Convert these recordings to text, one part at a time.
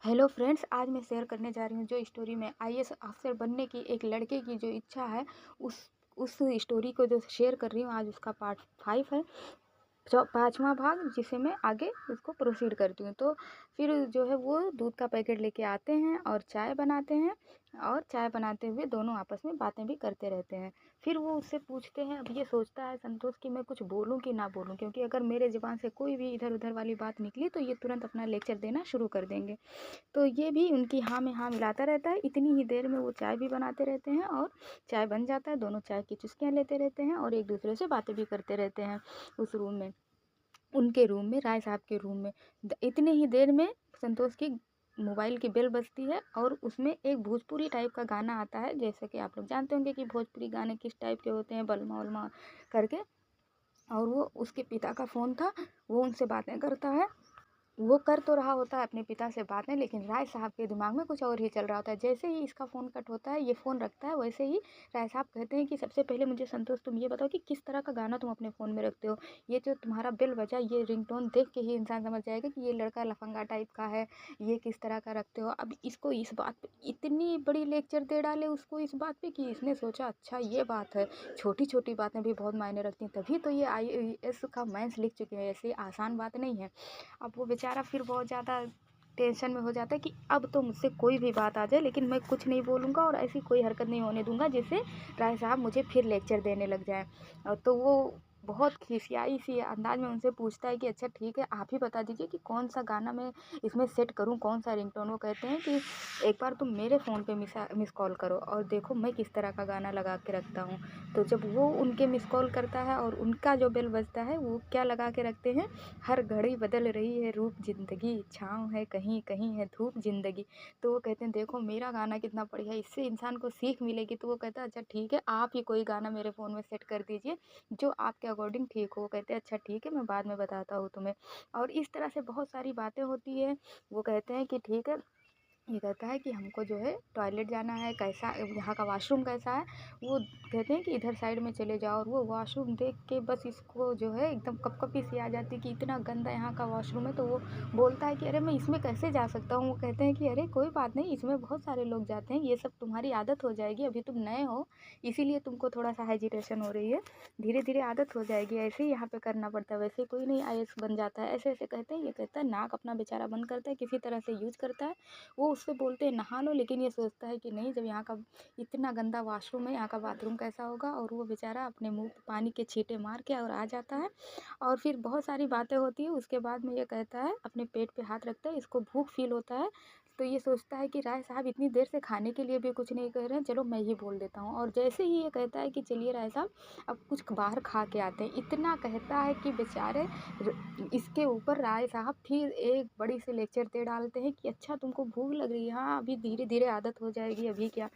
Hello friends, आज मैं share करने जा रही हूँ जो स्टोरी में आईएएस अफसर बनने की एक लड़के की जो इच्छा है उस स्टोरी को जो शेयर कर रही हूँ। आज उसका पार्ट 5 है, जो 5वां भाग, जिसे मैं आगे उसको प्रोसीड करती हूँ। तो फिर जो है वो दूध का पैकेट लेके आते हैं और चाय बनाते हैं, और चाय बनाते हुए दोनों आपस में बातें भी करते रहते हैं। फिर वो उससे पूछते हैं, अब ये सोचता है संतोष कि मैं कुछ बोलूँ कि ना बोलूँ, क्योंकि अगर मेरे ज़ुबान से कोई भी इधर उधर वाली बात निकली तो ये तुरंत अपना लेक्चर देना शुरू कर देंगे। तो ये भी उनकी हाँ में हाँ मिलाता रहता है। इतनी ही देर में वो चाय भी बनाते रहते हैं और चाय बन जाता है। दोनों चाय की चुस्कियाँ लेते रहते हैं और एक दूसरे से बातें भी करते रहते हैं उस रूम में, उनके रूम में, राय साहब के रूम में। इतनी ही देर में संतोष की मोबाइल की बेल बजती है और उसमें एक भोजपुरी टाइप का गाना आता है। जैसे कि आप लोग जानते होंगे कि भोजपुरी गाने किस टाइप के होते हैं, बलमा उलमा करके। और वो उसके पिता का फ़ोन था, वो उनसे बातें करता है। वो कर तो रहा होता है अपने पिता से बातें, लेकिन राय साहब के दिमाग में कुछ और ही चल रहा होता है। जैसे ही इसका फ़ोन कट होता है, ये फ़ोन रखता है, वैसे ही राय साहब कहते हैं कि सबसे पहले मुझे संतोष तुम ये बताओ कि किस तरह का गाना तुम अपने फ़ोन में रखते हो। ये जो तुम्हारा बेल बजा, ये रिंगटोन देख के ही इंसान समझ जाएगा कि ये लड़का लफंगा टाइप का है। ये किस तरह का रखते हो। अब इसको इस बात पे इतनी बड़ी लेक्चर दे डाले उसको इस बात पे कि इसने सोचा अच्छा ये बात है, छोटी छोटी बातें भी बहुत मायने रखती हैं, तभी तो ये IAS का मेंस लिख चुके हैं। ऐसी आसान बात नहीं है। अब वो बेचारा फिर बहुत ज़्यादा टेंशन में हो जाता है कि अब तो मुझसे कोई भी बात आ जाए, लेकिन मैं कुछ नहीं बोलूँगा और ऐसी कोई हरकत नहीं होने दूंगा जिससे राय साहब मुझे फिर लेक्चर देने लग जाए। तो वो बहुत खिसियाई सी अंदाज में उनसे पूछता है कि अच्छा ठीक है, आप ही बता दीजिए कि कौन सा गाना मैं इसमें सेट करूं, कौन सा रिंगटोन। वो कहते हैं कि एक बार तुम मेरे फ़ोन पे मिस कॉल करो और देखो मैं किस तरह का गाना लगा के रखता हूँ। तो जब वो उनके मिस कॉल करता है और उनका जो बेल बजता है, वो क्या लगा के रखते हैं, हर घड़ी बदल रही है रूप ज़िंदगी, छाँव है कहीं कहीं है धूप ज़िंदगी। तो वो कहते हैं देखो मेरा गाना कितना बढ़िया है, इससे इंसान को सीख मिलेगी। तो वो कहता है अच्छा ठीक है, आप ही कोई गाना मेरे फ़ोन में सेट कर दीजिए जो आपके अकॉर्डिंग ठीक हो। वो कहते हैं अच्छा ठीक है, मैं बाद में बताता हूँ तुम्हें। और इस तरह से बहुत सारी बातें होती है। वो कहते हैं कि ठीक है, ये कहता है कि हमको जो है टॉयलेट जाना है, कैसा यहाँ का वॉशरूम कैसा है। वो कहते हैं कि इधर साइड में चले जाओ, और वो वॉशरूम देख के बस इसको जो है एकदम कपकपी सी आ जाती है कि इतना गंदा यहाँ का वॉशरूम है। तो वो बोलता है कि अरे मैं इसमें कैसे जा सकता हूँ। वो कहते हैं कि अरे कोई बात नहीं, इसमें बहुत सारे लोग जाते हैं, ये सब तुम्हारी आदत हो जाएगी, अभी तुम नए हो इसीलिए तुमको थोड़ा सा हेजिटेशन हो रही है, धीरे धीरे आदत हो जाएगी, ऐसे ही यहाँ पे करना पड़ता है, वैसे कोई नहीं IAS बन जाता है। ऐसे ऐसे कहते हैं। ये कहता है नाक अपना बेचारा बंद करता है, किसी तरह से यूज करता है। वो उससे बोलते हैं नहा लो, लेकिन ये सोचता है कि नहीं, जब यहाँ का इतना गंदा वॉशरूम है, यहाँ का बाथरूम कैसा होगा। और वो बेचारा अपने मुंह पे पानी के छींटे मार के और आ जाता है। और फिर बहुत सारी बातें होती है। उसके बाद में ये कहता है, अपने पेट पे हाथ रखता है, इसको भूख फील होता है। तो ये सोचता है कि राय साहब इतनी देर से खाने के लिए भी कुछ नहीं कह रहे हैं, चलो मैं ही बोल देता हूँ। और जैसे ही ये कहता है कि चलिए राय साहब अब कुछ बाहर खा के आते हैं, इतना कहता है कि बेचारे इसके ऊपर राय साहब फिर एक बड़ी सी लेक्चर दे डालते हैं कि अच्छा तुमको भूख लग रही है, हाँ अभी धीरे धीरे आदत हो जाएगी, अभी क्या,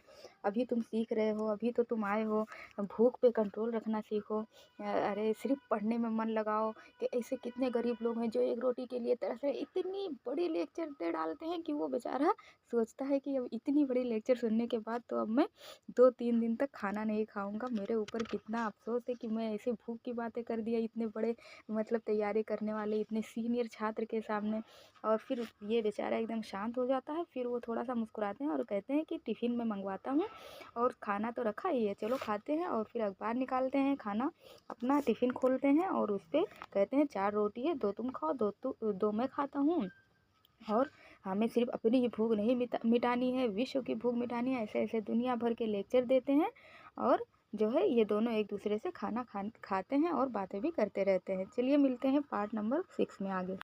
अभी तुम सीख रहे हो, अभी तो तुम आए हो, भूख पे कंट्रोल रखना सीखो। अरे सिर्फ पढ़ने में मन लगाओ, कि ऐसे कितने गरीब लोग हैं जो एक रोटी के लिए तरस रहे। इतनी बड़ी लेक्चर दे डालते हैं कि वो बेचारा सोचता है कि अब इतनी बड़ी लेक्चर सुनने के बाद तो अब मैं 2-3 दिन तक खाना नहीं खाऊंगा। मेरे ऊपर कितना अफसोस है कि मैं ऐसे भूख की बातें कर दिया इतने बड़े मतलब तैयारी करने वाले इतने सीनियर छात्र के सामने। और फिर ये बेचारा एकदम शांत हो जाता है। फिर वो थोड़ा सा मुस्कुराते हैं और कहते हैं कि टिफ़िन में मंगवाता हूँ, और खाना तो रखा ही है, चलो खाते हैं। और फिर अखबार निकालते हैं, खाना अपना टिफ़िन खोलते हैं और उस पर कहते हैं 4 रोटी है, 2 तुम खाओ, 2 मैं खाता हूँ, और हमें सिर्फ अपनी ही भूख नहीं मिटानी है, विश्व की भूख मिटानी है। ऐसे ऐसे दुनिया भर के लेक्चर देते हैं। और जो है ये दोनों एक दूसरे से खाना खाते हैं और बातें भी करते रहते हैं। चलिए मिलते हैं पार्ट नंबर 6 में आगे।